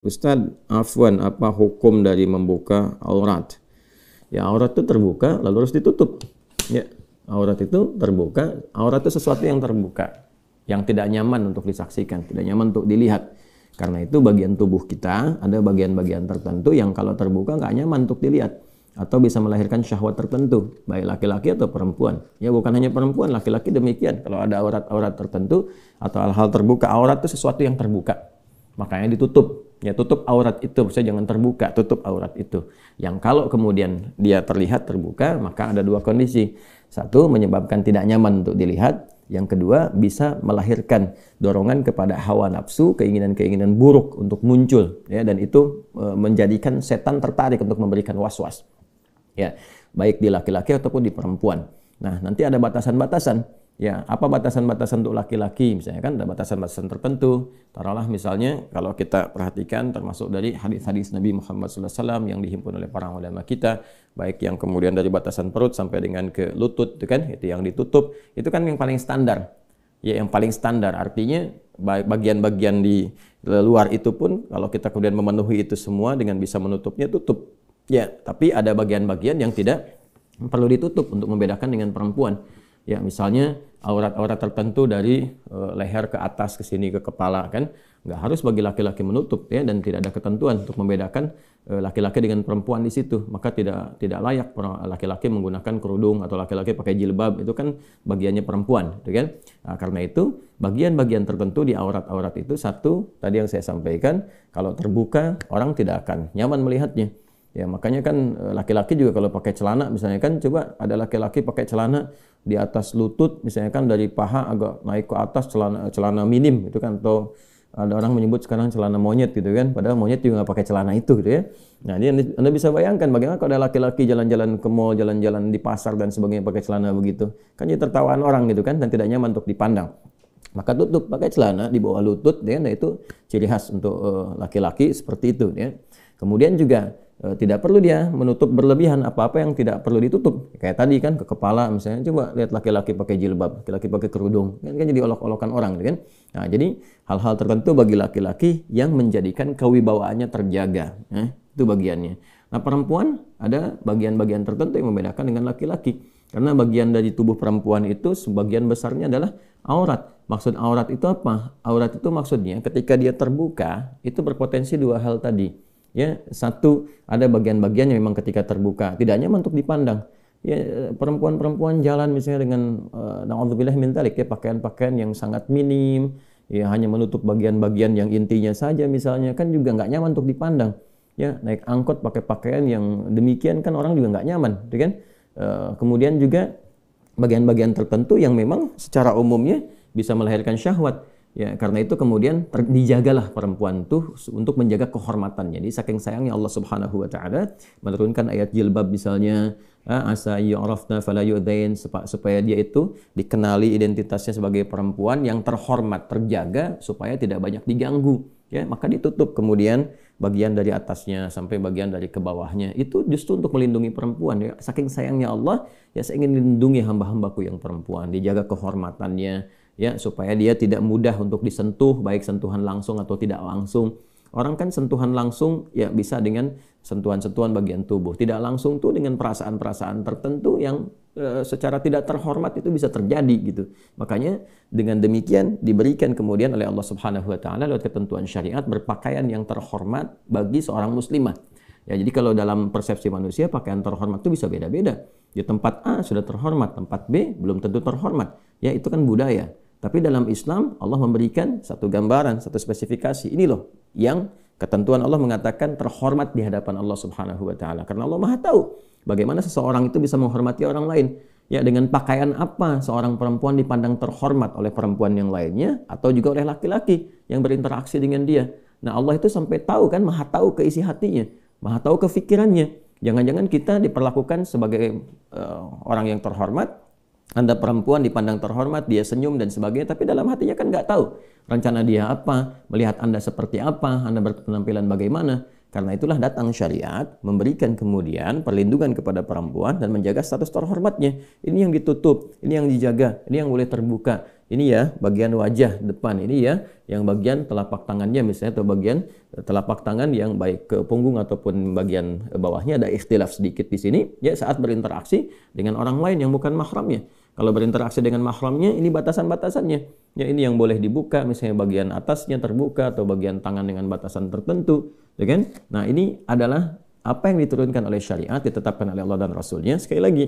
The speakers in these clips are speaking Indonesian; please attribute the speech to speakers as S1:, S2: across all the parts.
S1: Ustadz, afwan, apa hukum dari membuka aurat? Ya, aurat itu terbuka, lalu harus ditutup. Ya, aurat itu terbuka, aurat itu sesuatu yang terbuka, yang tidak nyaman untuk disaksikan, tidak nyaman untuk dilihat. Karena itu bagian tubuh kita, ada bagian-bagian tertentu yang kalau terbuka nggak nyaman untuk dilihat. Atau bisa melahirkan syahwat tertentu, baik laki-laki atau perempuan. Ya, bukan hanya perempuan, laki-laki demikian. Kalau ada aurat-aurat tertentu, atau hal-hal terbuka, aurat itu sesuatu yang terbuka. Makanya ditutup. Ya, tutup aurat itu, maksudnya jangan terbuka, tutup aurat itu. Yang kalau kemudian dia terlihat terbuka, maka ada dua kondisi. Satu, menyebabkan tidak nyaman untuk dilihat. Yang kedua, bisa melahirkan dorongan kepada hawa nafsu, keinginan-keinginan buruk untuk muncul. Ya, dan itu menjadikan setan tertarik untuk memberikan was-was. Ya, baik di laki-laki ataupun di perempuan. Nah, nanti ada batasan-batasan. Ya, apa batasan-batasan untuk laki-laki? Misalnya kan ada batasan-batasan tertentu. Taruhlah misalnya kalau kita perhatikan termasuk dari hadis-hadis Nabi Muhammad SAW yang dihimpun oleh para ulama kita, baik yang kemudian dari batasan perut sampai dengan ke lutut, itu kan, itu yang ditutup, itu kan yang paling standar. Ya, yang paling standar artinya bagian-bagian di luar itu pun kalau kita kemudian memenuhi itu semua dengan bisa menutupnya, tutup. Ya, tapi ada bagian-bagian yang tidak perlu ditutup untuk membedakan dengan perempuan. Ya, misalnya aurat-aurat tertentu dari leher ke atas ke sini ke kepala kan nggak harus bagi laki-laki menutup ya, dan tidak ada ketentuan untuk membedakan laki-laki dengan perempuan di situ. Maka tidak layak laki-laki menggunakan kerudung atau laki-laki pakai jilbab, itu kan bagiannya perempuan, gitu kan. Nah, karena itu bagian-bagian tertentu di aurat-aurat itu, satu tadi yang saya sampaikan, kalau terbuka orang tidak akan nyaman melihatnya. Ya, makanya kan laki-laki juga kalau pakai celana misalnya kan, coba ada laki-laki pakai celana di atas lutut misalnya kan, dari paha agak naik ke atas, celana minim itu kan, atau ada orang menyebut sekarang celana monyet gitu kan, padahal monyet juga nggak pakai celana itu gitu ya. Nah, ini Anda bisa bayangkan bagaimana kalau ada laki-laki jalan-jalan ke mall, jalan-jalan di pasar dan sebagainya pakai celana begitu, kan jadi tertawaan orang gitu kan, dan tidak nyaman untuk dipandang. Maka tutup, pakai celana di bawah lutut ya, nah itu ciri khas untuk laki-laki seperti itu ya. Kemudian juga tidak perlu dia menutup berlebihan apa-apa yang tidak perlu ditutup. Kayak tadi kan ke kepala misalnya, coba lihat laki-laki pakai jilbab, laki-laki pakai kerudung, kan jadi olok-olokan orang kan. Nah, jadi hal-hal tertentu bagi laki-laki yang menjadikan kewibawaannya terjaga. Itu bagiannya. Nah, perempuan ada bagian-bagian tertentu yang membedakan dengan laki-laki. Karena bagian dari tubuh perempuan itu sebagian besarnya adalah aurat. Maksud aurat itu apa? Aurat itu maksudnya ketika dia terbuka, itu berpotensi dua hal tadi. Ya, satu, ada bagian-bagian yang memang ketika terbuka tidak nyaman untuk dipandang. Ya, perempuan-perempuan jalan misalnya dengan na'udzubillah min dzalik ya, pakaian-pakaian yang sangat minim, ya hanya menutup bagian-bagian yang intinya saja misalnya, kan juga nggak nyaman untuk dipandang. Ya, naik angkot pakai pakaian yang demikian kan orang juga nggak nyaman, gitu kan? Kemudian juga bagian-bagian tertentu yang memang secara umumnya bisa melahirkan syahwat. Ya, karena itu kemudian dijagalah perempuan tuh untuk menjaga kehormatannya. Jadi saking sayangnya Allah Subhanahu wa taala menurunkan ayat jilbab misalnya, asa yu'rafna fala yu'dain, supaya dia itu dikenali identitasnya sebagai perempuan yang terhormat, terjaga supaya tidak banyak diganggu. Ya, maka ditutup kemudian bagian dari atasnya sampai bagian dari ke bawahnya. Itu justru untuk melindungi perempuan ya. Saking sayangnya Allah, ya saya ingin melindungi hamba-hambaku yang perempuan, dijaga kehormatannya. Ya, supaya dia tidak mudah untuk disentuh, baik sentuhan langsung atau tidak langsung. Orang kan sentuhan langsung ya bisa dengan sentuhan-sentuhan bagian tubuh. Tidak langsung tuh dengan perasaan-perasaan tertentu yang secara tidak terhormat itu bisa terjadi gitu. Makanya dengan demikian diberikan kemudian oleh Allah Subhanahu wa taala lewat ketentuan syariat berpakaian yang terhormat bagi seorang muslimah. Ya, jadi kalau dalam persepsi manusia pakaian terhormat itu bisa beda-beda. Di tempat A sudah terhormat, tempat B belum tentu terhormat. Ya, itu kan budaya. Tapi dalam Islam Allah memberikan satu gambaran, satu spesifikasi. Ini loh yang ketentuan Allah mengatakan terhormat di hadapan Allah Subhanahu wa taala. Karena Allah Maha tahu bagaimana seseorang itu bisa menghormati orang lain. Ya, dengan pakaian apa seorang perempuan dipandang terhormat oleh perempuan yang lainnya atau juga oleh laki-laki yang berinteraksi dengan dia. Nah, Allah itu sampai tahu kan, Maha tahu keisi hatinya, Maha tahu kefikirannya. Jangan-jangan kita diperlakukan sebagai orang yang terhormat, Anda perempuan dipandang terhormat, dia senyum dan sebagainya, tapi dalam hatinya kan nggak tahu rencana dia apa, melihat Anda seperti apa, Anda berpenampilan bagaimana. Karena itulah datang syariat memberikan kemudian perlindungan kepada perempuan dan menjaga status terhormatnya. Ini yang ditutup, ini yang dijaga, ini yang boleh terbuka. Ini ya bagian wajah depan, ini ya yang bagian telapak tangannya misalnya, atau bagian telapak tangan yang baik ke punggung ataupun bagian bawahnya ada ikhtilaf sedikit di sini ya saat berinteraksi dengan orang lain yang bukan mahramnya. Kalau berinteraksi dengan mahramnya, ini batasan-batasannya. Ya, ini yang boleh dibuka, misalnya bagian atasnya terbuka atau bagian tangan dengan batasan tertentu, ya kan? Nah, ini adalah apa yang diturunkan oleh syariat, ditetapkan oleh Allah dan Rasulnya. Sekali lagi,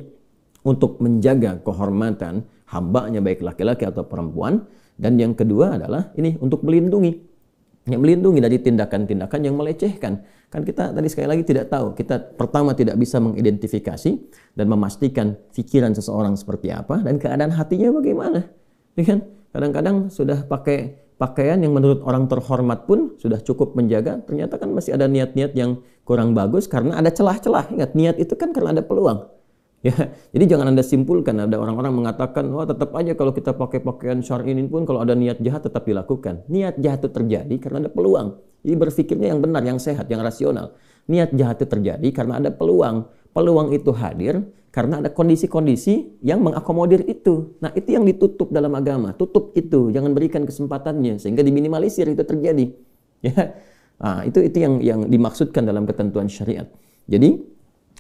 S1: untuk menjaga kehormatan hambanya baik laki-laki atau perempuan. Dan yang kedua adalah ini untuk melindungi. Ya, melindungi dari tindakan-tindakan yang melecehkan. Kan kita tadi sekali lagi tidak tahu. Kita pertama tidak bisa mengidentifikasi dan memastikan pikiran seseorang seperti apa dan keadaan hatinya bagaimana. Ya kan? Kadang-kadang sudah pakai pakaian yang menurut orang terhormat pun sudah cukup menjaga. Ternyata kan masih ada niat-niat yang kurang bagus karena ada celah-celah. Ingat, niat itu kan karena ada peluang. Ya, jadi jangan Anda simpulkan, ada orang-orang mengatakan, wah tetap aja kalau kita pakai pakaian syar'i ini pun kalau ada niat jahat tetap dilakukan. Niat jahat itu terjadi karena ada peluang. Jadi berpikirnya yang benar, yang sehat, yang rasional. Niat jahat itu terjadi karena ada peluang. Peluang itu hadir karena ada kondisi-kondisi yang mengakomodir itu. Nah, itu yang ditutup dalam agama. Tutup itu, jangan berikan kesempatannya sehingga diminimalisir itu terjadi. Ya. Nah, itu yang dimaksudkan dalam ketentuan syariat. Jadi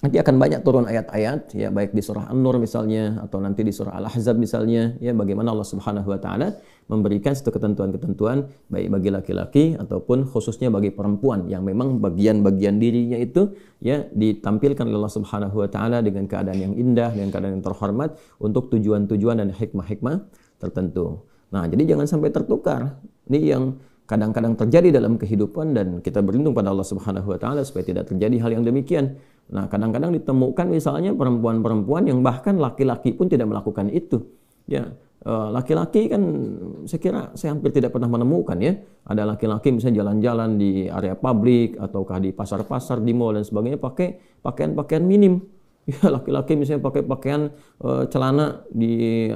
S1: nanti akan banyak turun ayat-ayat ya, baik di surah An-Nur misalnya atau nanti di surah Al-Ahzab misalnya ya, bagaimana Allah Subhanahu wa taala memberikan satu ketentuan-ketentuan baik bagi laki-laki ataupun khususnya bagi perempuan yang memang bagian-bagian dirinya itu ya ditampilkan oleh Allah Subhanahu wa taala dengan keadaan yang indah, dengan keadaan yang terhormat untuk tujuan-tujuan dan hikmah-hikmah tertentu. Nah, jadi jangan sampai tertukar. Ini yang kadang-kadang terjadi dalam kehidupan dan kita berlindung pada Allah Subhanahu wa taala supaya tidak terjadi hal yang demikian. Nah, kadang-kadang ditemukan misalnya perempuan-perempuan yang bahkan laki-laki pun tidak melakukan itu. Ya, laki-laki kan saya hampir tidak pernah menemukan ya, ada laki-laki misalnya jalan-jalan di area publik ataukah di pasar-pasar, di mall dan sebagainya pakai pakaian-pakaian minim. Ya, laki-laki misalnya pakai pakaian celana di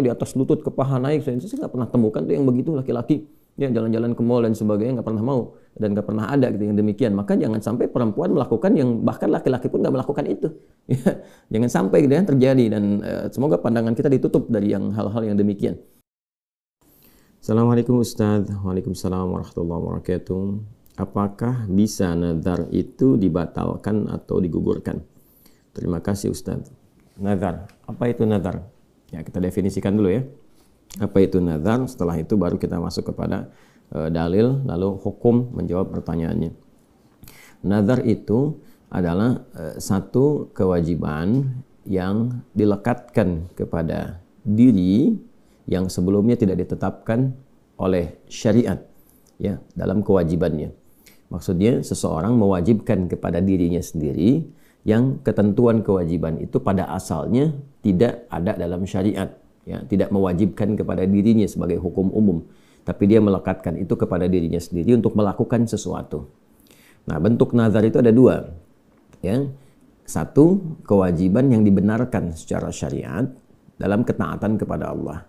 S1: di atas lutut ke paha naik. Saya nggak pernah temukan tuh yang begitu laki-laki. Ya, jalan-jalan ke mall dan sebagainya nggak pernah mau dan nggak pernah ada gitu yang demikian. Maka jangan sampai perempuan melakukan yang bahkan laki-laki pun nggak melakukan itu. Ya, jangan sampai gitu ya terjadi dan semoga pandangan kita ditutup dari yang hal-hal yang demikian. Assalamualaikum Ustaz. Waalaikumsalam warahmatullahi wabarakatuh. Apakah bisa nazar itu dibatalkan atau digugurkan? Terima kasih Ustaz. Nazar, apa itu nazar? Ya, kita definisikan dulu ya. Apa itu nazar? Setelah itu baru kita masuk kepada dalil, lalu hukum menjawab pertanyaannya. Nazar itu adalah satu kewajiban yang dilekatkan kepada diri yang sebelumnya tidak ditetapkan oleh syariat ya dalam kewajibannya. Maksudnya seseorang mewajibkan kepada dirinya sendiri yang ketentuan kewajiban itu pada asalnya tidak ada dalam syariat. Ya, tidak mewajibkan kepada dirinya sebagai hukum umum, tapi dia melekatkan itu kepada dirinya sendiri untuk melakukan sesuatu. Nah, bentuk nazar itu ada dua. Ya. Satu, kewajiban yang dibenarkan secara syariat dalam ketaatan kepada Allah.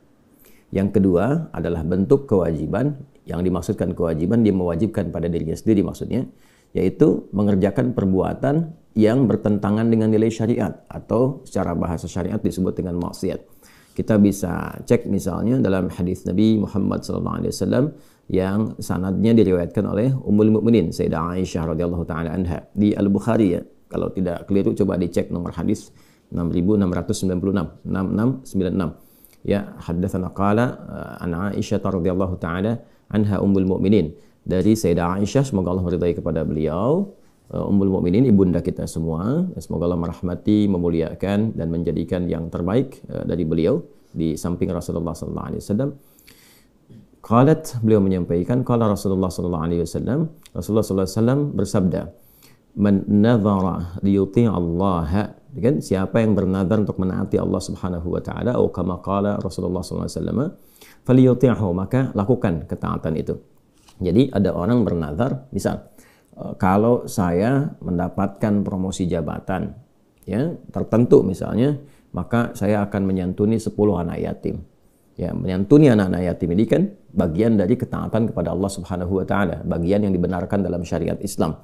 S1: Yang kedua adalah bentuk kewajiban yang dimaksudkan kewajiban dia mewajibkan pada dirinya sendiri maksudnya, yaitu mengerjakan perbuatan yang bertentangan dengan nilai syariat atau secara bahasa syariat disebut dengan maksiat. Kita bisa cek misalnya dalam hadis Nabi Muhammad SAW yang sanadnya diriwayatkan oleh Ummul Mukminin Sayyidah Aisyah radhiyallahu taala anha di Al-Bukhari ya. Kalau tidak keliru coba dicek nomor hadis 6696 6696. Ya, haddatsana qala an Aisyah radhiyallahu taala anha Ummul Mukminin, dari Sayyidah Aisyah semoga Allah meridai kepada beliau, Ummul Mukminin ibunda kita semua, semoga Allah merahmati, memuliakan dan menjadikan yang terbaik dari beliau di samping Rasulullah sallallahu alaihi wasallam. Qalat, beliau menyampaikan, qala Rasulullah sallallahu alaihi wasallam, Rasulullah sallallahu alaihi wasallam bersabda, man nadhara liyuti' Allah, kan siapa yang bernazar untuk menaati Allah Subhanahu wa taala, atau kama qala Rasulullah sallallahu alaihi wasallam, falyuti'hu, maka lakukan ketaatan itu. Jadi ada orang bernazar, misal kalau saya mendapatkan promosi jabatan ya tertentu misalnya, maka saya akan menyantuni 10 anak yatim. Ya, menyantuni anak-anak yatim ini kan bagian dari ketaatan kepada Allah Subhanahu wa taala, bagian yang dibenarkan dalam syariat Islam.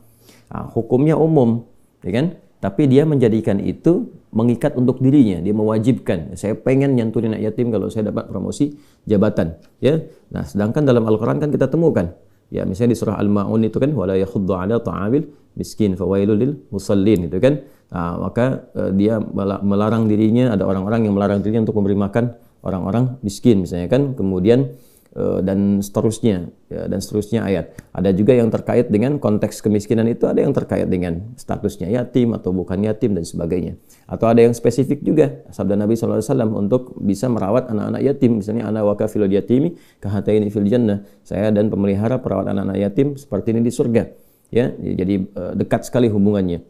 S1: Nah, hukumnya umum, ya kan? Tapi dia menjadikan itu mengikat untuk dirinya, dia mewajibkan. Saya pengen nyantunin anak yatim kalau saya dapat promosi jabatan, ya. Nah, sedangkan dalam Al-Qur'an kan kita temukan, ya misalnya di surah Al-Maun itu kan wala yakhuddu 'ala ta'amil miskin fawailul lil musallin itu kan. Nah, maka dia melarang dirinya, ada orang-orang yang melarang dirinya untuk memberi makan orang-orang miskin misalnya kan. Kemudian dan seterusnya, ya, dan seterusnya ayat. Ada juga yang terkait dengan konteks kemiskinan itu, ada yang terkait dengan statusnya yatim atau bukan yatim dan sebagainya. Atau ada yang spesifik juga, sabda Nabi SAW untuk bisa merawat anak-anak yatim. Misalnya, ana wa kafilul yatimi kahataini fil jannah. Saya dan pemelihara perawat anak-anak yatim seperti ini di surga. Ya, jadi dekat sekali hubungannya.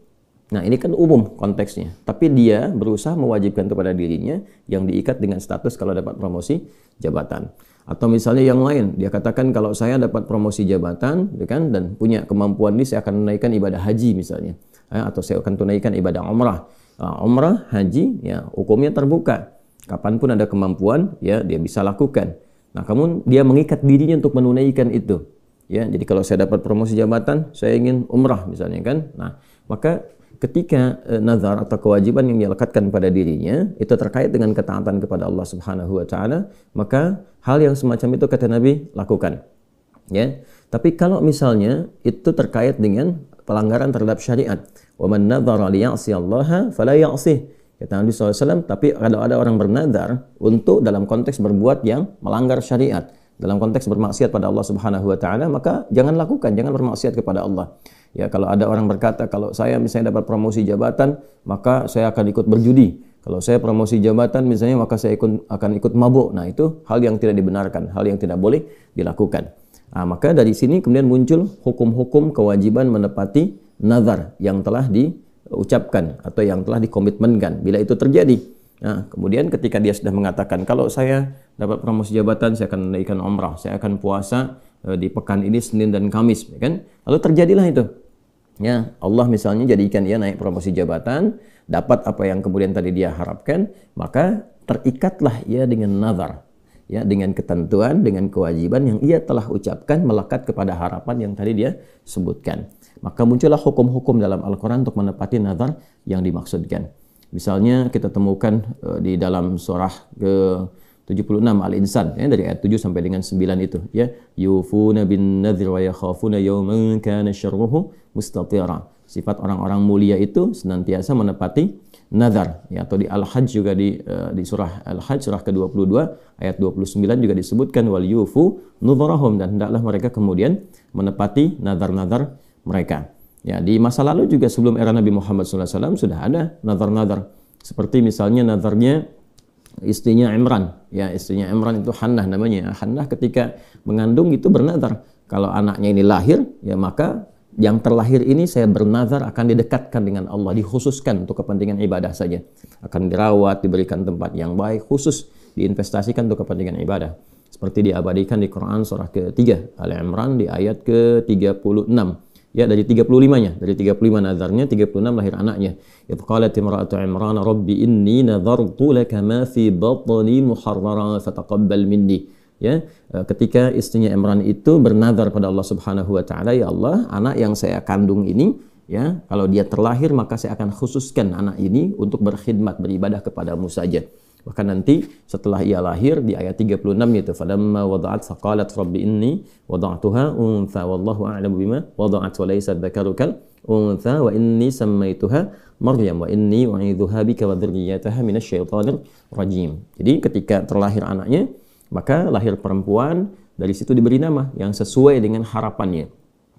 S1: Nah, ini kan umum konteksnya. Tapi dia berusaha mewajibkan kepada dirinya yang diikat dengan status kalau dapat promosi jabatan. Atau misalnya yang lain, dia katakan kalau saya dapat promosi jabatan, ya kan, dan punya kemampuan ini, saya akan menunaikan ibadah haji misalnya, atau saya akan tunaikan ibadah umrah. Umrah, haji, ya hukumnya terbuka. Kapanpun ada kemampuan, ya dia bisa lakukan. Nah, kamu dia mengikat dirinya untuk menunaikan itu. Ya, jadi kalau saya dapat promosi jabatan, saya ingin umrah misalnya kan. Nah, maka ketika nazar atau kewajiban yang dia lekatkan pada dirinya itu terkait dengan ketaatan kepada Allah Subhanahu wa taala, maka hal yang semacam itu kata Nabi lakukan. Ya. Tapi kalau misalnya itu terkait dengan pelanggaran terhadap syariat, wa man nadzara liya'siyallaha fala ya'sih. Kata Nabi SAW, tapi kalau ada orang bernazar untuk dalam konteks berbuat yang melanggar syariat, dalam konteks bermaksiat pada Allah Subhanahu wa taala, maka jangan lakukan, jangan bermaksiat kepada Allah. Ya, kalau ada orang berkata, kalau saya misalnya dapat promosi jabatan, maka saya akan ikut berjudi. Kalau saya promosi jabatan misalnya, maka saya akan ikut mabuk. Nah, itu hal yang tidak dibenarkan, hal yang tidak boleh dilakukan. Nah, maka dari sini kemudian muncul hukum-hukum kewajiban menepati nazar yang telah diucapkan atau yang telah dikomitmenkan. Bila itu terjadi, nah, kemudian ketika dia sudah mengatakan, kalau saya dapat promosi jabatan, saya akan menaikkan umrah, saya akan puasa di pekan ini Senin dan Kamis, ya kan? Lalu terjadilah itu. Ya, Allah misalnya jadikan dia naik promosi jabatan, dapat apa yang kemudian tadi dia harapkan, maka terikatlah ia dengan nazar, ya, dengan ketentuan, dengan kewajiban yang ia telah ucapkan melekat kepada harapan yang tadi dia sebutkan. Maka muncullah hukum-hukum dalam Al-Quran untuk menepati nazar yang dimaksudkan. Misalnya kita temukan di dalam surah ke-76 Al-Insan, ya, dari ayat 7 sampai dengan 9 itu, ya, yufuna bin nadhir wa yakhafuna yawman kana syarruhu mustatira. Sifat orang-orang mulia itu senantiasa menepati nazar, ya, atau di Al-Hajj juga di surah Al-Hajj surah ke-22 ayat 29 juga disebutkan wal yufu nudharahum, dan hendaklah mereka kemudian menepati nazar-nazar mereka. Ya, di masa lalu juga sebelum era Nabi Muhammad SAW sudah ada nazar-nazar. Seperti misalnya nazarnya istrinya Imran, ya, istrinya Imran itu Hannah namanya. Hannah ketika mengandung itu bernazar, kalau anaknya ini lahir, ya maka yang terlahir ini saya bernazar akan didekatkan dengan Allah, dikhususkan untuk kepentingan ibadah saja. Akan dirawat, diberikan tempat yang baik, khusus diinvestasikan untuk kepentingan ibadah. Seperti diabadikan di Quran surah ke-3 Al-Imran di ayat ke-36. Ya, dari 35-nya, dari 35 nazarnya, 36 lahir anaknya. Idh qalat imra'atu Imran rabbi inni nadhartu laka ma fi batni muharraran fataqabbal minni. Ya, ketika istrinya Imran itu bernazar pada Allah Subhanahu wa taala, ya Allah, anak yang saya kandung ini, ya, kalau dia terlahir maka saya akan khususkan anak ini untuk berkhidmat, beribadah kepadamu saja. Bahkan nanti setelah ia lahir di ayat 36 itu, falamma wada'at faqalat rabbi inni wada'tuha untha wallahu a'lamu bima wada'at wa laysa dzakaru kal untha wa inni sammaituha Maryam wa inni u'idzuha bika wa dzurriyyataha minasyaitonir rajim. Jadi ketika terlahir anaknya, maka lahir perempuan, dari situ diberi nama yang sesuai dengan harapannya.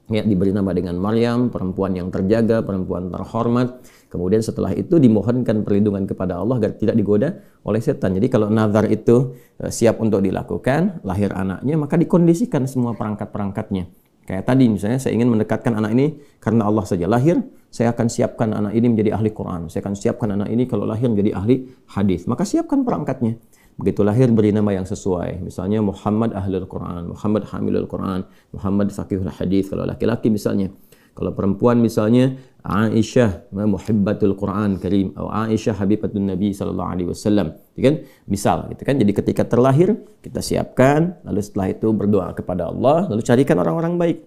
S1: Ya, diberi nama dengan Maryam, perempuan yang terjaga, perempuan terhormat. Kemudian setelah itu dimohonkan perlindungan kepada Allah agar tidak digoda oleh setan. Jadi kalau nazar itu siap untuk dilakukan, lahir anaknya, maka dikondisikan semua perangkat-perangkatnya. Kayak tadi misalnya saya ingin mendekatkan anak ini karena Allah saja. Lahir, saya akan siapkan anak ini menjadi ahli Quran. Saya akan siapkan anak ini kalau lahir menjadi ahli hadis. Maka siapkan perangkatnya. Begitu lahir beri nama yang sesuai. Misalnya Muhammad Ahlul Quran, Muhammad Hamilul Quran, Muhammad Faqihul Hadis kalau laki-laki misalnya. Kalau perempuan misalnya Aisyah Muhibbatul Quran Karim atau Aisyah Habibatun Nabi sallallahu alaihi wasallam. Kan? Misal gitu kan. Jadi ketika terlahir kita siapkan, lalu setelah itu berdoa kepada Allah, lalu carikan orang-orang baik.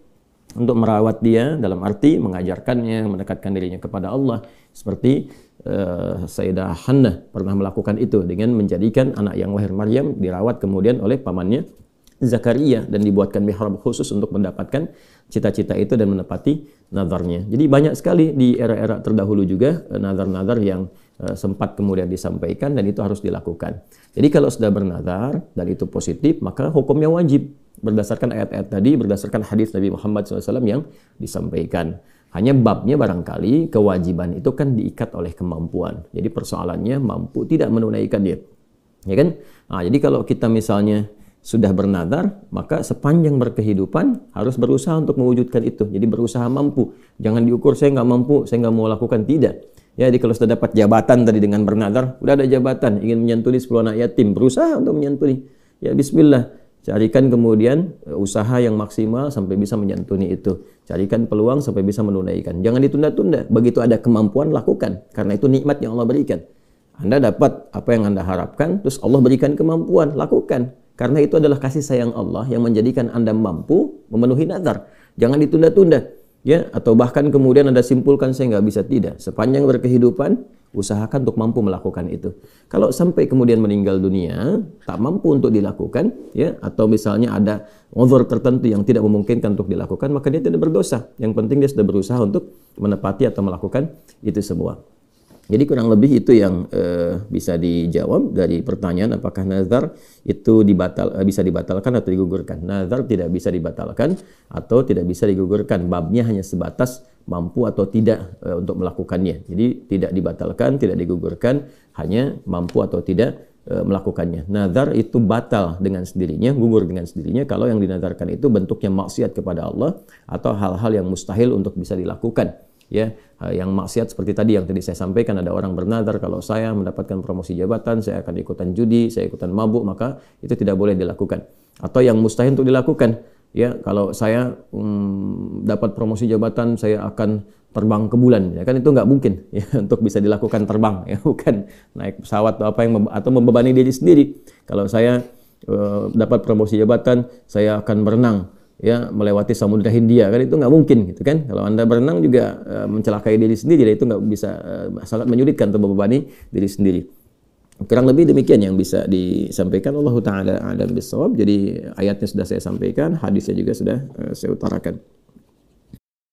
S1: untuk merawat dia, dalam arti mengajarkannya, mendekatkan dirinya kepada Allah. Seperti Sayyidah Hannah pernah melakukan itu dengan menjadikan anak yang lahir Maryam dirawat kemudian oleh pamannya Zakaria dan dibuatkan mihrab khusus untuk mendapatkan cita-cita itu dan menepati nazarnya. Jadi banyak sekali di era-era terdahulu juga nazar-nazar yang sempat kemudian disampaikan dan itu harus dilakukan. Jadi kalau sudah bernazar dan itu positif, maka hukumnya wajib berdasarkan ayat-ayat tadi, berdasarkan hadis Nabi Muhammad SAW yang disampaikan. Hanya babnya barangkali kewajiban itu kan diikat oleh kemampuan. Jadi persoalannya mampu tidak menunaikan dia. Ya kan? Nah, jadi kalau kita misalnya sudah bernazar, maka sepanjang berkehidupan harus berusaha untuk mewujudkan itu. Jadi berusaha mampu. Jangan diukur saya nggak mampu, saya nggak mau lakukan. Tidak. Ya, jadi kalau sudah dapat jabatan tadi dengan bernazar, udah ada jabatan, ingin menyantuni 10 anak yatim, berusaha untuk menyantuni. Ya bismillah. Carikan kemudian usaha yang maksimal sampai bisa menyantuni itu. Carikan peluang sampai bisa menunaikan. Jangan ditunda-tunda. Begitu ada kemampuan, lakukan. Karena itu nikmat yang Allah berikan. Anda dapat apa yang Anda harapkan, terus Allah berikan kemampuan, lakukan. Karena itu adalah kasih sayang Allah yang menjadikan Anda mampu memenuhi nazar. Jangan ditunda-tunda. Ya, atau bahkan kemudian Anda simpulkan saya nggak bisa. Tidak. Sepanjang berkehidupan, usahakan untuk mampu melakukan itu. Kalau sampai kemudian meninggal dunia, tak mampu untuk dilakukan, ya, atau misalnya ada uzur tertentu yang tidak memungkinkan untuk dilakukan, maka dia tidak berdosa. Yang penting dia sudah berusaha untuk menepati atau melakukan itu semua. Jadi kurang lebih itu yang bisa dijawab dari pertanyaan apakah nazar itu bisa dibatalkan atau digugurkan. Nazar tidak bisa dibatalkan atau tidak bisa digugurkan. Babnya hanya sebatas mampu atau tidak untuk melakukannya. Jadi tidak dibatalkan, tidak digugurkan, hanya mampu atau tidak melakukannya. Nazar itu batal dengan sendirinya, gugur dengan sendirinya kalau yang dinazarkan itu bentuknya maksiat kepada Allah atau hal-hal yang mustahil untuk bisa dilakukan. Ya, yang maksiat seperti tadi yang tadi saya sampaikan, ada orang bernazar kalau saya mendapatkan promosi jabatan, saya akan ikutan judi, saya ikutan mabuk, maka itu tidak boleh dilakukan. Atau yang mustahil untuk dilakukan, ya, kalau saya dapat promosi jabatan, saya akan terbang ke bulan, ya kan itu nggak mungkin ya untuk bisa dilakukan terbang, ya bukan naik pesawat atau apa yang atau membebani diri sendiri. Kalau saya dapat promosi jabatan, saya akan berenang, ya, melewati Samudra Hindia, kan itu nggak mungkin gitu kan. Kalau Anda berenang juga mencelakai diri sendiri, dan itu nggak bisa, sangat menyulitkan untuk membebani diri sendiri. Kurang lebih demikian yang bisa disampaikan. Allah Ta'ala a'lam bishawab. Jadi ayatnya sudah saya sampaikan, hadisnya juga sudah saya utarakan.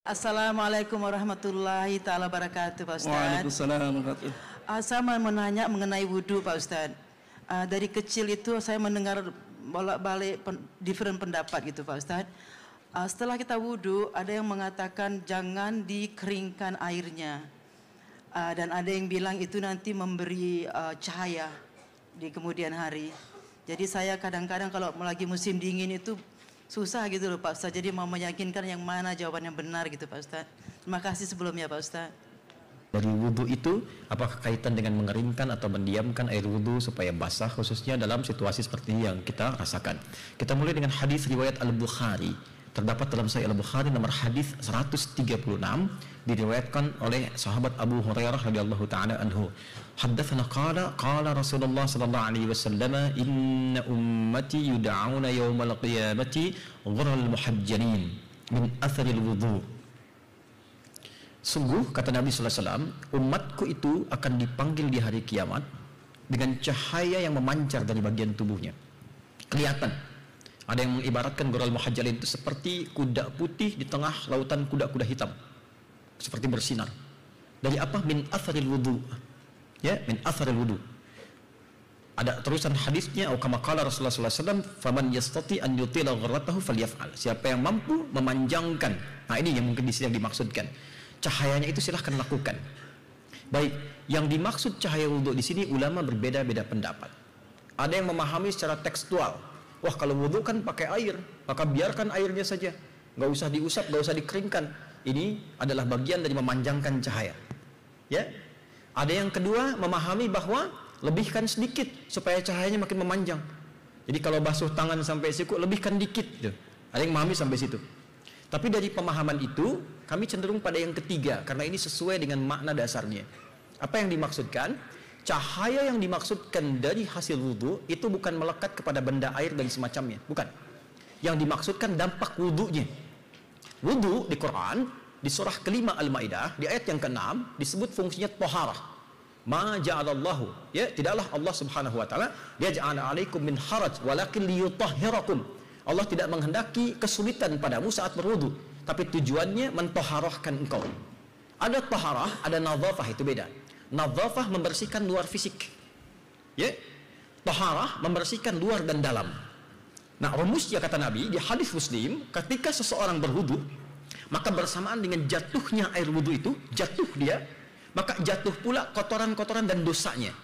S2: Assalamualaikum warahmatullahi ta'ala wabarakatuh, Pak Ustaz.
S3: Waalaikumsalam warahmatullahi wabarakatuh.
S2: Saya mau menanya mengenai wudhu, Pak Ustaz. Dari kecil itu saya mendengar bolak-balik different pendapat gitu, Pak Ustaz. Setelah kita wudhu, ada yang mengatakan jangan dikeringkan airnya. Dan ada yang bilang itu nanti memberi cahaya di kemudian hari. Jadi saya kadang-kadang kalau lagi musim dingin itu susah gitu loh, Pak Ustaz. Jadi mau meyakinkan yang mana jawaban yang benar gitu, Pak Ustaz. Terima kasih sebelumnya, Pak Ustaz.
S3: Dari wudhu itu, apakah kaitan dengan mengeringkan atau mendiamkan air wudhu supaya basah, khususnya dalam situasi seperti yang kita rasakan? Kita mulai dengan hadis riwayat Al-Bukhari. Terdapat dalam Sahih Al-Bukhari nomor hadis 136, diriwayatkan oleh sahabat Abu Hurairah radhiyallahu taala anhu. Haddatsana qala Rasulullah sallallahu alaihi wasallam, inna ummati yud'auna yaumal qiyamati ghurral muhajjalin min atharil wudhu. Sungguh, kata Nabi sallallahu alaihi wasallam, umatku itu akan dipanggil di hari kiamat dengan cahaya yang memancar dari bagian tubuhnya. Kelihatan. Ada yang mengibaratkan ghurral muhajjalin itu seperti kuda putih di tengah lautan kuda-kuda hitam. Seperti bersinar. Dari apa? Min atharil wudu. Ya, min atharil wudu. Ada terusan hadisnya, atau kama qala Rasulullah sallallahu alaihi wasallam, faman yastati an yutila ghurratahu falyaf'al. Siapa yang mampu memanjangkan. Nah, ini yang mungkin di sini yang dimaksudkan. Cahayanya itu silahkan lakukan. Baik, yang dimaksud cahaya wudu di sini ulama berbeda-beda pendapat. Ada yang memahami secara tekstual. Wah, kalau wudu kan pakai air, maka biarkan airnya saja. Nggak usah diusap, nggak usah dikeringkan. Ini adalah bagian dari memanjangkan cahaya. Ya. Ada yang kedua memahami bahwa lebihkan sedikit supaya cahayanya makin memanjang. Jadi kalau basuh tangan sampai siku, lebihkan dikit. Ada yang memahami sampai situ. Tapi dari pemahaman itu, kami cenderung pada yang ketiga, karena ini sesuai dengan makna dasarnya. Apa yang dimaksudkan? Cahaya yang dimaksudkan dari hasil wudu itu bukan melekat kepada benda air dan semacamnya, bukan. Yang dimaksudkan dampak wudunya. Wudu di Quran, di surah kelima Al-Maidah, di ayat yang ke-6 disebut fungsinya taharah. Ma ja'alallahu, ya, tidaklah Allah Subhanahu wa taala dia ja'ala 'alaikum min haraj walakin liyutahhirakum. Allah tidak menghendaki kesulitan padamu saat berwudu, tapi tujuannya mentahharahkan engkau. Ada taharah, ada nadhafah, itu beda. Nadhafah membersihkan luar fisik. Ya. Taharah membersihkan luar dan dalam. Nah, rumusnya kata Nabi di hadis Muslim, ketika seseorang berwudu, maka bersamaan dengan jatuhnya air wudu itu, jatuh dia, maka jatuh pula kotoran-kotoran dan dosanya.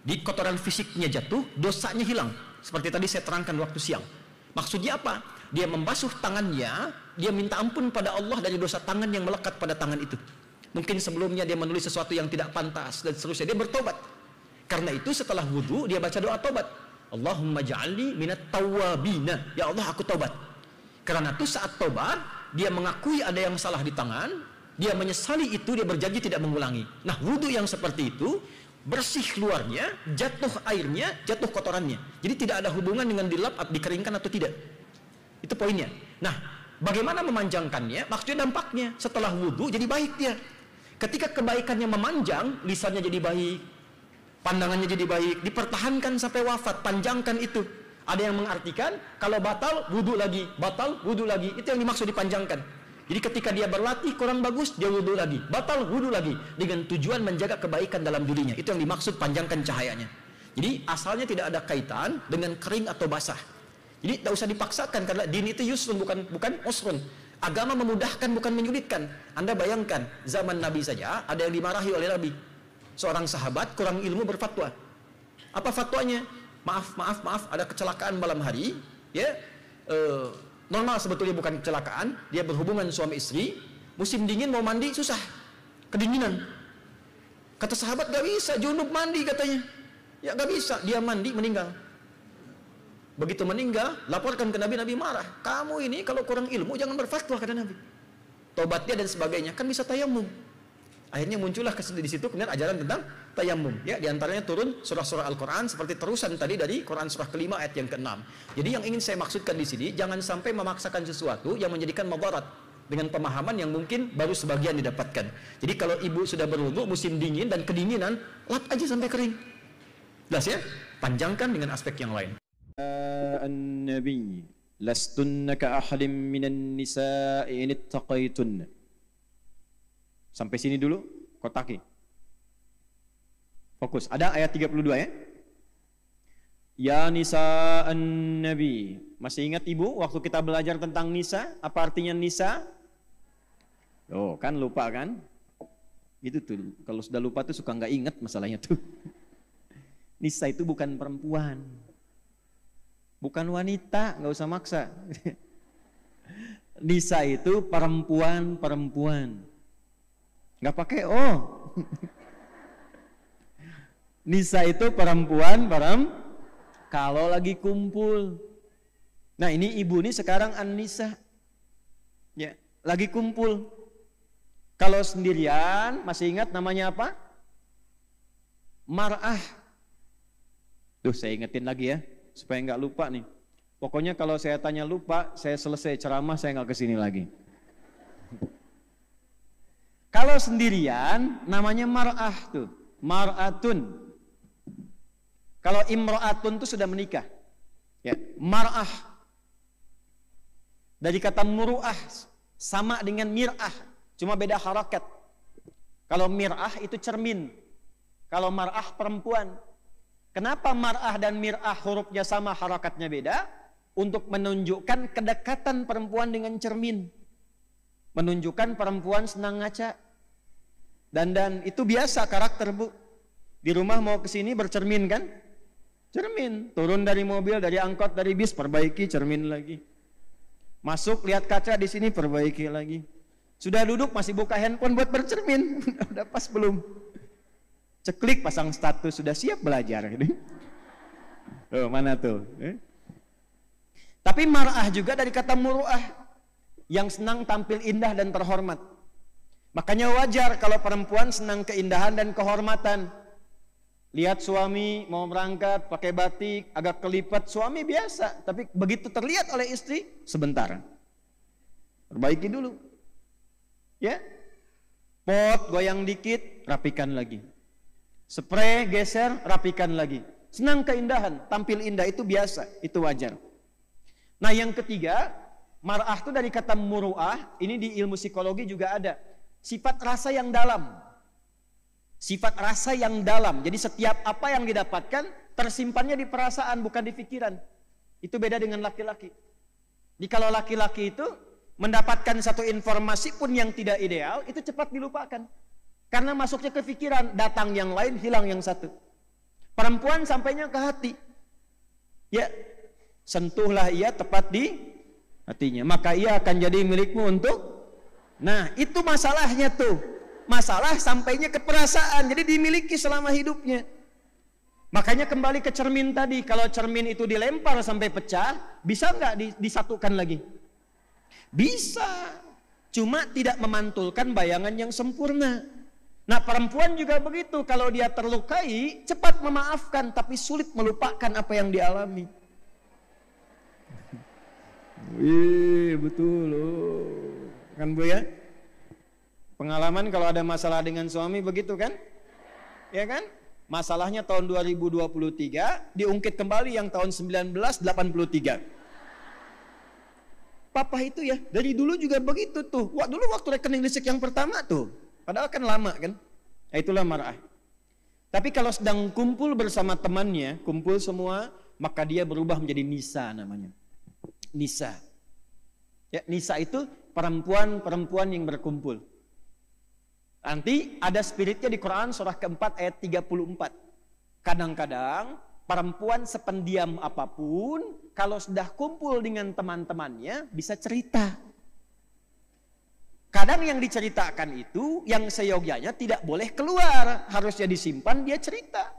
S3: Di kotoran fisiknya jatuh, dosanya hilang. Seperti tadi saya terangkan waktu siang. Maksudnya apa? Dia membasuh tangannya, dia minta ampun pada Allah dari dosa tangan yang melekat pada tangan itu. Mungkin sebelumnya dia menulis sesuatu yang tidak pantas dan seterusnya, dia bertobat. Karena itu setelah wudu dia baca doa tobat. Allahumma ja'alni minat tawwabina. Ya Allah, aku tobat. Karena itu saat tobat, dia mengakui ada yang salah di tangan, dia menyesali itu, dia berjanji tidak mengulangi. Nah, wudu yang seperti itu, bersih luarnya, jatuh airnya, jatuh kotorannya. Jadi tidak ada hubungan dengan dilap, dikeringkan atau tidak. Itu poinnya. Nah, bagaimana memanjangkannya? Maksudnya dampaknya, setelah wudu jadi baik dia. Ketika kebaikannya memanjang, lisannya jadi baik, pandangannya jadi baik, dipertahankan sampai wafat, panjangkan itu. Ada yang mengartikan kalau batal wudu lagi, batal wudu lagi, itu yang dimaksud dipanjangkan. Jadi ketika dia berlatih kurang bagus, dia wudu lagi, batal wudu lagi, dengan tujuan menjaga kebaikan dalam dirinya. Itu yang dimaksud panjangkan cahayanya. Jadi asalnya tidak ada kaitan dengan kering atau basah. Jadi tidak usah dipaksakan, karena din itu yusrun, bukan usrun. Agama memudahkan bukan menyulitkan. Anda bayangkan zaman Nabi saja ada yang dimarahi oleh Nabi. Seorang sahabat kurang ilmu berfatwa. Apa fatwanya? Maaf, ada kecelakaan malam hari, ya. Normal sebetulnya bukan kecelakaan, dia berhubungan suami istri, musim dingin mau mandi susah, kedinginan. Kata sahabat, gak bisa, junub mandi katanya. Ya gak bisa, dia mandi meninggal. Begitu meninggal, laporkan ke Nabi, Nabi marah. Kamu ini kalau kurang ilmu jangan berfatwa, kata Nabi. Tobat dia dan sebagainya, kan bisa tayamum. Akhirnya muncullah di situ kemudian ajaran tentang tayamum. Ya, diantaranya turun surah-surah Al-Quran seperti terusan tadi dari Quran surah kelima ayat yang ke-6. Jadi yang ingin saya maksudkan di sini, jangan sampai memaksakan sesuatu yang menjadikan mudarat dengan pemahaman yang mungkin baru sebagian didapatkan. Jadi kalau ibu sudah berwudu musim dingin dan kedinginan, lap aja sampai kering. Jelas ya? Panjangkan dengan aspek yang lain.
S4: An-Nabi lastunna ka ahadin minan nisa'i in ittaqaitunna. Sampai sini dulu, kotaki. Fokus. Ada ayat 32 ya? Ya nisa'an Nabi. Masih ingat ibu waktu kita belajar tentang nisa? Apa artinya nisa? Oh, kan lupa kan? Gitu tuh. Kalau sudah lupa tuh suka nggak ingat masalahnya tuh. Nisa itu bukan perempuan. Bukan wanita, nggak usah maksa. Nisa itu perempuan. Nggak pakai oh. Nisa itu perempuan kalau lagi kumpul. Nah ini ibu nih sekarang an-nisa, ya lagi kumpul. Kalau sendirian masih ingat namanya apa? Mar'ah. Tuh saya ingetin lagi ya supaya nggak lupa nih. Pokoknya kalau saya tanya lupa, saya selesai ceramah saya nggak kesini lagi. Kalau sendirian namanya mar'ah tuh, mar'atun. Kalau imra'atun tuh sudah menikah. Ya, mar'ah. Dari kata muru'ah sama dengan mir'ah, cuma beda harakat. Kalau mir'ah itu cermin. Kalau mar'ah perempuan. Kenapa mar'ah dan mir'ah hurufnya sama, harakatnya beda? Untuk menunjukkan kedekatan perempuan dengan cermin. Menunjukkan perempuan senang ngaca. Dan itu biasa karakter bu. Di rumah mau kesini bercermin kan? Cermin. Turun dari mobil, dari angkot, dari bis, perbaiki cermin lagi. Masuk lihat kaca di sini, perbaiki lagi. Sudah duduk masih buka handphone buat bercermin. Udah pas belum? Ceklik pasang status, sudah siap belajar. Oh, mana tuh? Tapi mar'ah juga dari kata muru'ah, yang senang tampil indah dan terhormat. Makanya wajar kalau perempuan senang keindahan dan kehormatan. Lihat suami mau berangkat pakai batik, agak kelipat, suami biasa. Tapi begitu terlihat oleh istri, sebentar. perbaiki dulu. Ya. Pot goyang dikit, rapikan lagi. Spray geser, rapikan lagi. Senang keindahan, tampil indah itu biasa, itu wajar. Nah yang ketiga, mar'ah itu dari kata muru'ah, ini di ilmu psikologi juga ada. Sifat rasa yang dalam. Sifat rasa yang dalam. Jadi setiap apa yang didapatkan, tersimpannya di perasaan, bukan di pikiran. Itu beda dengan laki-laki. Jadi kalau laki-laki itu mendapatkan satu informasi pun yang tidak ideal, itu cepat dilupakan. Karena masuknya ke pikiran, datang yang lain, hilang yang satu. Perempuan sampainya ke hati. Ya, sentuhlah ia tepat di hatinya. Maka ia akan jadi milikmu untuk. Nah, itu masalahnya tuh. Masalah sampainya ke perasaan, jadi dimiliki selama hidupnya. Makanya kembali ke cermin tadi. Kalau cermin itu dilempar sampai pecah, bisa nggak disatukan lagi? Bisa, cuma tidak memantulkan bayangan yang sempurna. Nah perempuan juga begitu, kalau dia terlukai cepat memaafkan, tapi sulit melupakan apa yang dialami. Wih, betul loh. Kan Bu ya? Pengalaman kalau ada masalah dengan suami begitu kan? Ya kan? Masalahnya tahun 2023 diungkit kembali yang tahun 1983. Papa itu ya, dari dulu juga begitu tuh. Wah, dulu waktu rekening listrik yang pertama tuh. Padahal kan lama kan. Nah, itulah mar'ah. Tapi kalau sedang kumpul bersama temannya, kumpul semua, maka dia berubah menjadi nisa namanya. Nisa. Ya, nisa itu perempuan-perempuan yang berkumpul. Nanti ada spiritnya di Quran surah keempat ayat 34. Kadang-kadang perempuan sependiam apapun, kalau sudah kumpul dengan teman-temannya, bisa cerita. Kadang yang diceritakan itu, yang seyogyanya tidak boleh keluar. Harusnya disimpan, dia cerita.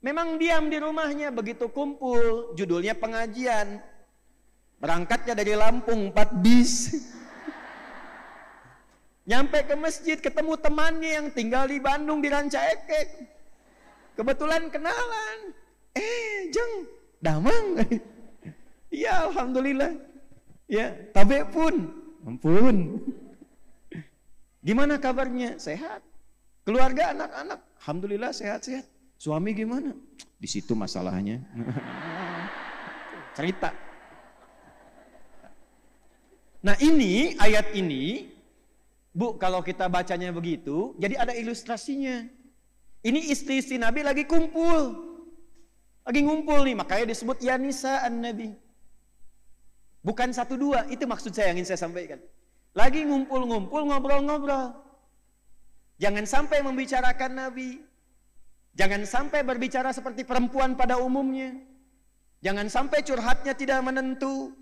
S4: Memang diam di rumahnya, begitu kumpul, judulnya pengajian. Berangkatnya dari Lampung, 4 bis. Nyampe ke masjid, ketemu temannya yang tinggal di Bandung, di Ranca Ekek. Kebetulan kenalan. Jeng, damang. Iya, alhamdulillah. Ya, tabe pun. Ampun. Gimana kabarnya? Sehat. Keluarga, anak-anak, alhamdulillah sehat-sehat. Suami gimana? Di situ masalahnya. Cerita. Nah, ini ayat ini, Bu, kalau kita bacanya begitu, jadi ada ilustrasinya. Ini istri-istri Nabi lagi kumpul. Lagi ngumpul nih, makanya disebut ya nisa an-Nabi. Bukan 1-2, itu maksud saya yang ingin saya sampaikan. Lagi ngumpul-ngumpul, ngobrol-ngobrol. Jangan sampai membicarakan Nabi. Jangan sampai berbicara seperti perempuan pada umumnya. Jangan sampai curhatnya tidak menentu.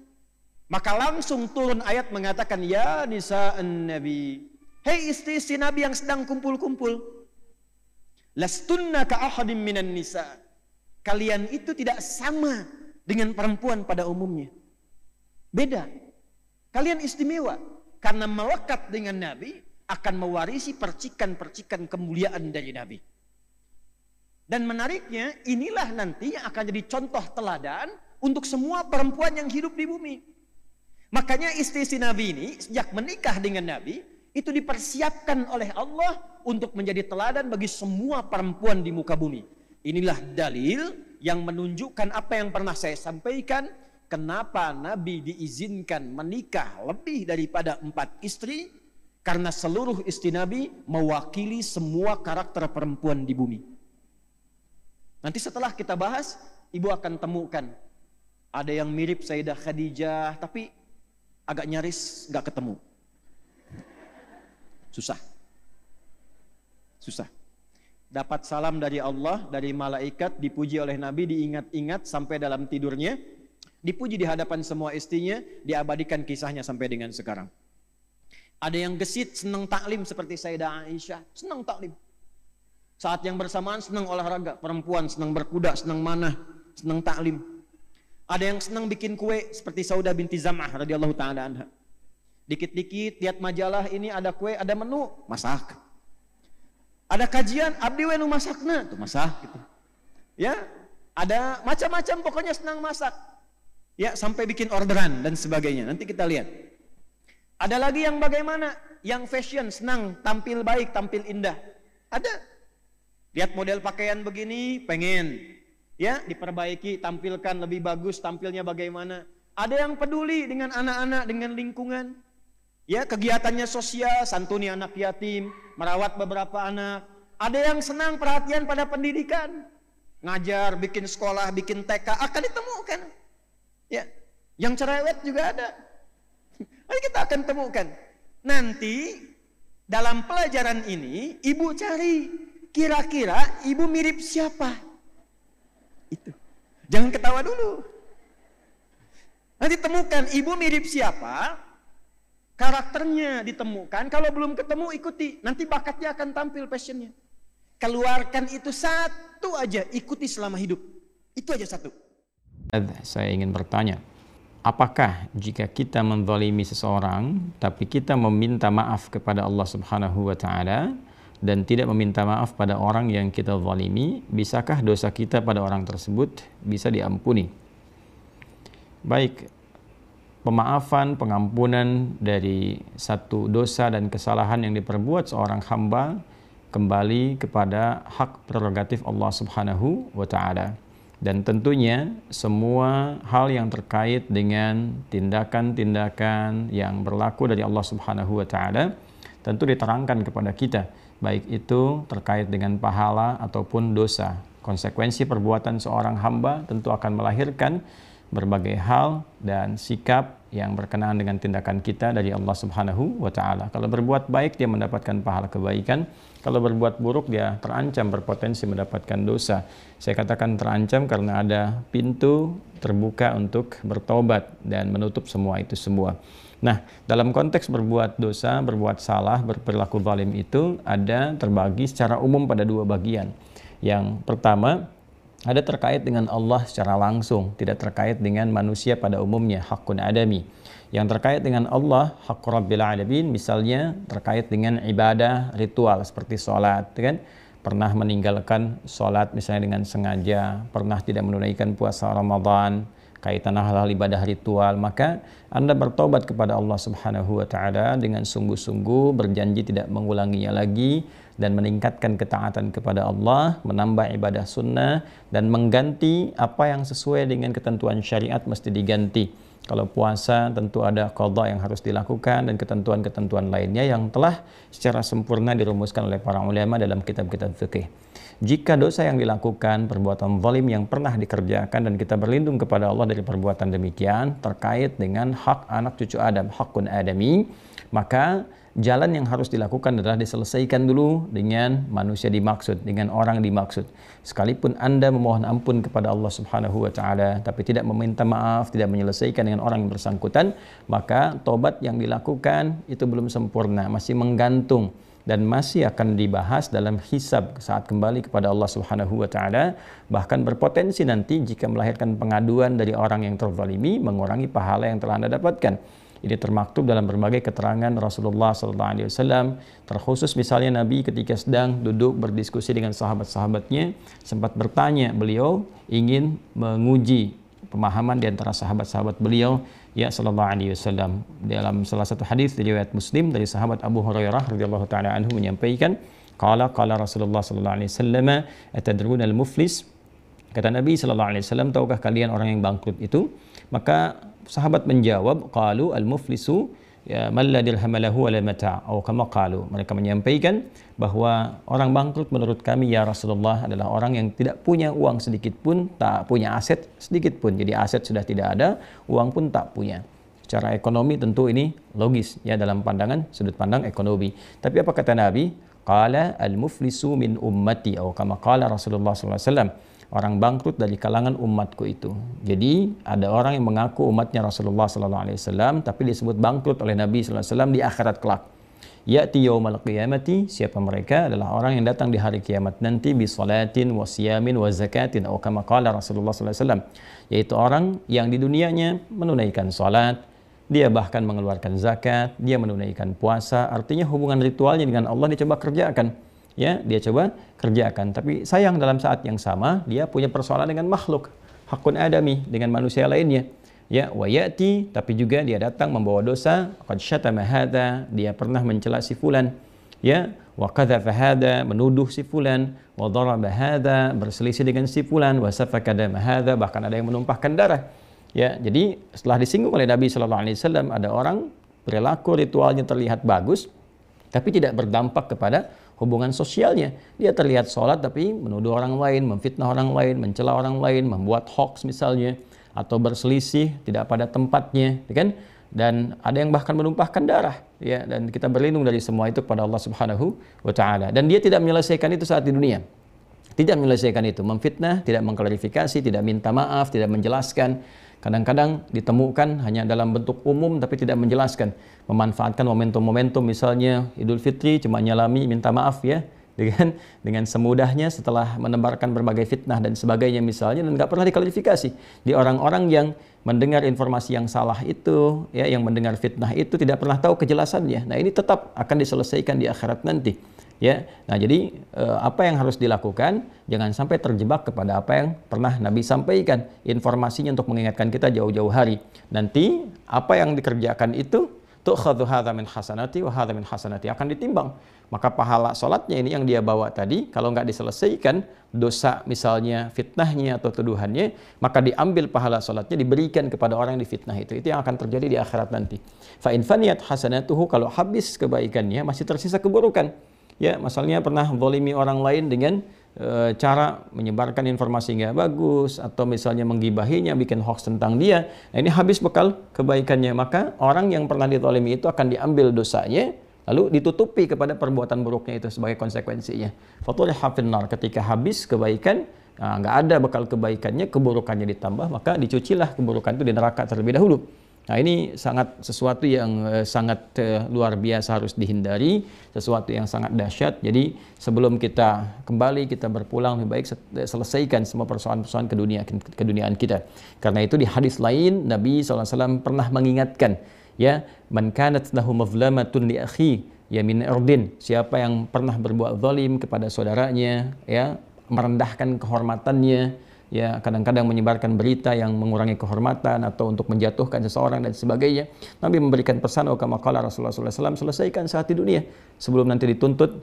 S4: Maka langsung turun ayat mengatakan, ya nisa an-Nabi. Hei istri-istri Nabi yang sedang kumpul-kumpul. Lastunna ka'ahadim minan nisa. Kalian itu tidak sama dengan perempuan pada umumnya. Beda. Kalian istimewa. Karena melekat dengan Nabi akan mewarisi percikan-percikan kemuliaan dari Nabi. Dan menariknya, inilah nanti yang akan jadi contoh teladan untuk semua perempuan yang hidup di bumi. Makanya istri-istri Nabi ini sejak menikah dengan Nabi itu dipersiapkan oleh Allah untuk menjadi teladan bagi semua perempuan di muka bumi. Inilah dalil yang menunjukkan apa yang pernah saya sampaikan, kenapa Nabi diizinkan menikah lebih daripada 4 istri, karena seluruh istri Nabi mewakili semua karakter perempuan di bumi. Nanti setelah kita bahas, ibu akan temukan ada yang mirip Sayyidah Khadijah, tapi agak nyaris gak ketemu. Susah. Dapat salam dari Allah, dari malaikat, dipuji oleh Nabi, diingat-ingat sampai dalam tidurnya, dipuji di hadapan semua istrinya, diabadikan kisahnya sampai dengan sekarang. Ada yang gesit, senang taklim seperti Sayyidah Aisyah, senang taklim. Saat yang bersamaan senang olahraga, perempuan senang berkuda, senang manah, senang taklim. Ada yang senang bikin kue seperti Saudah binti Zam'ah radhiyallahu taala anha. Dikit-dikit lihat majalah, ini ada kue, ada menu, masak. Ada kajian, abdi we nu masakna, tuh masak gitu. Ya, ada macam-macam pokoknya senang masak. Ya, sampai bikin orderan dan sebagainya. Nanti kita lihat. Ada lagi yang bagaimana? Yang fashion, senang tampil baik, tampil indah. Ada. Lihat model pakaian begini, pengen ya diperbaiki, tampilkan lebih bagus, tampilnya bagaimana. Ada yang peduli dengan anak-anak, dengan lingkungan. Ya, kegiatannya sosial, santuni anak yatim, merawat beberapa anak. Ada yang senang perhatian pada pendidikan. Ngajar, bikin sekolah, bikin TK, akan ditemukan. Ya, yang cerewet juga ada. Nanti kita akan temukan. Nanti dalam pelajaran ini ibu cari kira-kira ibu mirip siapa. Itu. Jangan ketawa dulu. Nanti temukan ibu mirip siapa, karakternya ditemukan. Kalau belum ketemu ikuti. Nanti bakatnya akan tampil, passionnya. Keluarkan itu satu aja, ikuti selama hidup. Itu aja satu.
S1: Saya ingin bertanya, apakah jika kita menzalimi seseorang, tapi kita meminta maaf kepada Allah Subhanahu wa Ta'ala dan tidak meminta maaf pada orang yang kita zalimi, bisakah dosa kita pada orang tersebut bisa diampuni? Baik, pemaafan, pengampunan dari satu dosa dan kesalahan yang diperbuat seorang hamba kembali kepada hak prerogatif Allah Subhanahu wa Ta'ala. Dan tentunya semua hal yang terkait dengan tindakan-tindakan yang berlaku dari Allah Subhanahu wa Ta'ala tentu diterangkan kepada kita, baik itu terkait dengan pahala ataupun dosa. Konsekuensi perbuatan seorang hamba tentu akan melahirkan berbagai hal dan sikap yang berkenaan dengan tindakan kita dari Allah Subhanahu wa Ta'ala. Kalau berbuat baik dia mendapatkan pahala kebaikan, kalau berbuat buruk dia terancam berpotensi mendapatkan dosa. Saya katakan terancam karena ada pintu terbuka untuk bertobat dan menutup semua itu semua. Nah, dalam konteks berbuat dosa, berbuat salah, berperilaku zalim itu ada terbagi secara umum pada dua bagian. Yang pertama, ada terkait dengan Allah secara langsung, tidak terkait dengan manusia pada umumnya, hakun adami. Yang terkait dengan Allah, hak Rabbil Alamin, misalnya terkait dengan ibadah ritual seperti sholat, kan? Pernah meninggalkan sholat misalnya dengan sengaja, pernah tidak menunaikan puasa Ramadan, kaitan hal-hal ibadah ritual, maka Anda bertobat kepada Allah Subhanahu wa Ta'ala dengan sungguh-sungguh, berjanji tidak mengulanginya lagi, dan meningkatkan ketaatan kepada Allah, menambah ibadah sunnah, dan mengganti apa yang sesuai dengan ketentuan syariat mesti diganti. Kalau puasa tentu ada qadha yang harus dilakukan dan ketentuan-ketentuan lainnya yang telah secara sempurna dirumuskan oleh para ulama dalam kitab-kitab fikih. Jika dosa yang dilakukan, perbuatan zalim yang pernah dikerjakan dan kita berlindung kepada Allah dari perbuatan demikian terkait dengan hak anak cucu Adam, hakun adami, maka jalan yang harus dilakukan adalah diselesaikan dulu dengan manusia dimaksud, dengan orang dimaksud. Sekalipun Anda memohon ampun kepada Allah Subhanahu wa Ta'ala, tapi tidak meminta maaf, tidak menyelesaikan dengan orang yang bersangkutan, maka tobat yang dilakukan itu belum sempurna, masih menggantung dan masih akan dibahas dalam hisab saat kembali kepada Allah Subhanahu wa Ta'ala. Bahkan berpotensi nanti jika melahirkan pengaduan dari orang yang terzalimi mengurangi pahala yang telah Anda dapatkan. Ini termaktub dalam berbagai keterangan Rasulullah SAW, terkhusus misalnya Nabi ketika sedang duduk berdiskusi dengan sahabat-sahabatnya, sempat bertanya, beliau ingin menguji pemahaman di antara sahabat-sahabat beliau, ya sallallahu alaihi wasallam. Dalam salah satu hadis dari riwayat Muslim dari sahabat Abu Hurairah radhiyallahu taala anhu menyampaikan, qala Rasulullah sallallahu alaihi wasallam, atadruna al-muflis? Kata Nabi sallallahu alaihi wasallam, tahukah kalian orang yang bangkrut itu? Maka sahabat menjawab, qalu al-muflisu ya man la dirham lahu wa la mata', atau kama qalu. Mereka menyampaikan bahwa orang bangkrut menurut kami ya Rasulullah adalah orang yang tidak punya uang sedikit pun, tak punya aset sedikit pun. Jadi aset sudah tidak ada, uang pun tak punya. Secara ekonomi tentu ini logis ya dalam pandangan sudut pandang ekonomi. Tapi apa kata Nabi? Qala al-muflisu min ummati, atau kama qala Rasulullah sallallahu alaihi wasallam. Orang bangkrut dari kalangan umatku itu. Jadi ada orang yang mengaku umatnya Rasulullah sallallahu alaihi wasallam tapi disebut bangkrut oleh Nabi sallallahu alaihi wasallam di akhirat kelak. Ya'ti yaumal qiyamati, siapa mereka? Adalah orang yang datang di hari kiamat nanti bi salatin wa siyamin wa zakatin, atau kama qala Rasulullah sallallahu alaihi wasallam, yaitu orang yang di dunianya menunaikan salat, dia bahkan mengeluarkan zakat, dia menunaikan puasa, artinya hubungan ritualnya dengan Allah dia coba kerjakan. Ya, dia coba kerjakan, tapi sayang dalam saat yang sama dia punya persoalan dengan makhluk, hakun adami, dengan manusia lainnya.
S3: ya, wa ya'ti, tapi juga dia datang membawa dosa, qad syatama hadza, dia pernah mencela si fulan, ya, wa qadzafa hadza, menuduh si fulan, wa daraba hadza, berselisih dengan si fulan, wa safaka dama hadza, bahkan ada yang menumpahkan darah. Ya, jadi setelah disinggung oleh Nabi sallallahu alaihi wasallam, ada orang perilaku ritualnya terlihat bagus tapi tidak berdampak kepada hubungan sosialnya. Dia terlihat sholat tapi menuduh orang lain, memfitnah orang lain, mencela orang lain, membuat hoax misalnya, atau berselisih tidak pada tempatnya, kan? Dan ada yang bahkan menumpahkan darah, ya. Dan kita berlindung dari semua itu kepada Allah Subhanahu wa taala. Dan dia tidak menyelesaikan itu saat di dunia. Tidak menyelesaikan itu, memfitnah, tidak mengklarifikasi, tidak minta maaf, tidak menjelaskan. Kadang-kadang ditemukan hanya dalam bentuk umum tapi tidak menjelaskan. Memanfaatkan momentum-momentum misalnya Idul Fitri cuma nyalami minta maaf ya, dengan semudahnya setelah menebarkan berbagai fitnah dan sebagainya misalnya, dan nggak pernah diklarifikasi. Di orang-orang yang mendengar informasi yang salah itu, ya, yang mendengar fitnah itu tidak pernah tahu kejelasannya. Nah, ini tetap akan diselesaikan di akhirat nanti. Ya, nah jadi apa yang harus dilakukan? Jangan sampai terjebak kepada apa yang pernah Nabi sampaikan, informasinya untuk mengingatkan kita jauh-jauh hari. Nanti apa yang dikerjakan itu tu'khadhu hadza min hasanati wa hadza min hasanati, akan ditimbang. Maka pahala sholatnya ini yang dia bawa tadi, kalau nggak diselesaikan dosa misalnya fitnahnya atau tuduhannya, maka diambil pahala sholatnya diberikan kepada orang yang difitnah itu. Itu yang akan terjadi di akhirat nanti. Fa in faniyat hasanatuhu, kalau habis kebaikannya masih tersisa keburukan. Ya, misalnya pernah zalimi orang lain dengan cara menyebarkan informasi nggak bagus, atau misalnya menggibahinya, bikin hoax tentang dia. Nah, ini habis bekal kebaikannya, maka orang yang pernah dizalimi itu akan diambil dosanya, lalu ditutupi kepada perbuatan buruknya itu sebagai konsekuensinya. Fatuliha finnar, ketika habis kebaikan, nggak ada bekal kebaikannya, keburukannya ditambah, maka dicucilah keburukan itu di neraka terlebih dahulu. Nah, ini sesuatu yang sangat luar biasa, harus dihindari, sesuatu yang sangat dahsyat. Jadi sebelum kita kembali, kita berpulang, lebih baik selesaikan semua persoalan-persoalan keduniaan kita. Karena itu di hadis lain Nabi SAW pernah mengingatkan, ya, man kanat lahu mazlamatun li akhi ya min irdin, siapa yang pernah berbuat zalim kepada saudaranya, ya, merendahkan kehormatannya, ya, kadang-kadang menyebarkan berita yang mengurangi kehormatan atau untuk menjatuhkan seseorang dan sebagainya. Nabi memberikan pesan, kama qala Rasulullah SAW, selesaikan saat di dunia sebelum nanti dituntut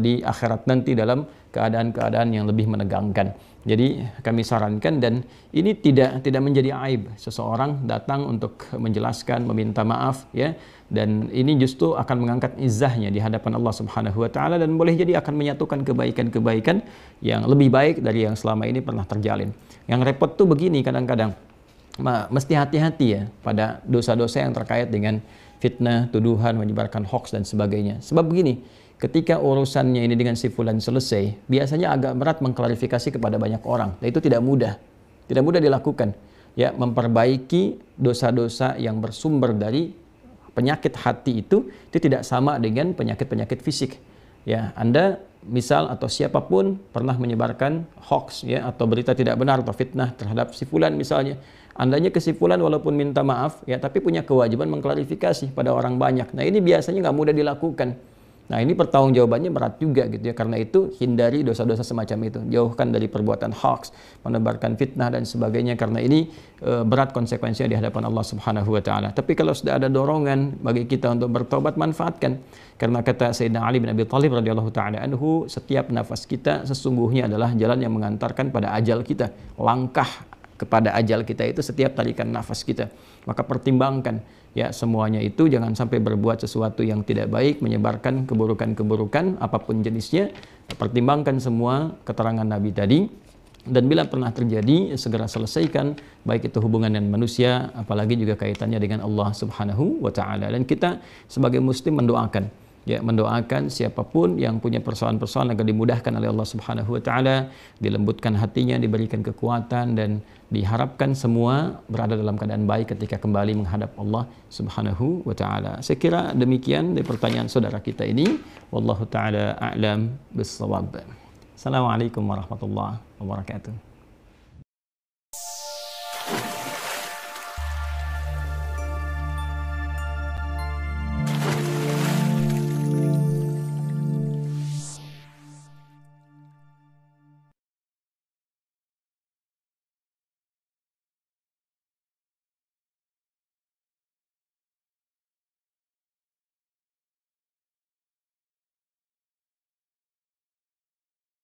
S3: di akhirat nanti dalam keadaan-keadaan yang lebih menegangkan. Jadi kami sarankan, dan ini tidak menjadi aib seseorang datang untuk menjelaskan, meminta maaf, ya, dan ini justru akan mengangkat izzahnya di hadapan Allah Subhanahu wa taala, dan boleh jadi akan menyatukan kebaikan-kebaikan yang lebih baik dari yang selama ini pernah terjalin. Yang repot tuh begini, kadang-kadang mesti hati-hati ya pada dosa-dosa yang terkait dengan fitnah, tuduhan, menyebarkan hoax dan sebagainya. Sebab begini, ketika urusannya ini dengan si fulan selesai, biasanya agak berat mengklarifikasi kepada banyak orang. Dan itu tidak mudah dilakukan. Ya, memperbaiki dosa-dosa yang bersumber dari penyakit hati itu tidak sama dengan penyakit-penyakit fisik. Ya, Anda misal atau siapapun pernah menyebarkan hoax, ya, atau berita tidak benar atau fitnah terhadap si fulan misalnya. Andanya ke si fulan walaupun minta maaf, ya, tapi punya kewajiban mengklarifikasi pada orang banyak. Nah, ini biasanya nggak mudah dilakukan. Nah, ini pertanggungjawabannya berat juga gitu ya. Karena itu hindari dosa-dosa semacam itu. Jauhkan dari perbuatan hoax, menebarkan fitnah dan sebagainya, karena ini berat konsekuensinya di hadapan Allah Subhanahu wa taala. Tapi kalau sudah ada dorongan bagi kita untuk bertobat, manfaatkan. Karena kata Sayyidina Ali bin Abi Thalib radhiyallahu taala anhu, setiap nafas kita sesungguhnya adalah jalan yang mengantarkan pada ajal kita. Langkah kepada ajal kita itu setiap tarikan nafas kita. Maka pertimbangkan, ya, semuanya itu, jangan sampai berbuat sesuatu yang tidak baik, menyebarkan keburukan-keburukan apapun jenisnya. Pertimbangkan semua keterangan Nabi tadi, dan bila pernah terjadi segera selesaikan, baik itu hubungan dengan manusia, apalagi juga kaitannya dengan Allah Subhanahu wa taala. Dan kita sebagai muslim mendoakan, ya, mendoakan siapapun yang punya persoalan-persoalan agar dimudahkan oleh Allah Subhanahu wa taala, dilembutkan hatinya, diberikan kekuatan, dan diharapkan semua berada dalam keadaan baik ketika kembali menghadap Allah Subhanahu wa taala. Saya kira demikian dari pertanyaan saudara kita ini. Wallahu taala a'lam bis-shawab. Assalamualaikum warahmatullahi wabarakatuh.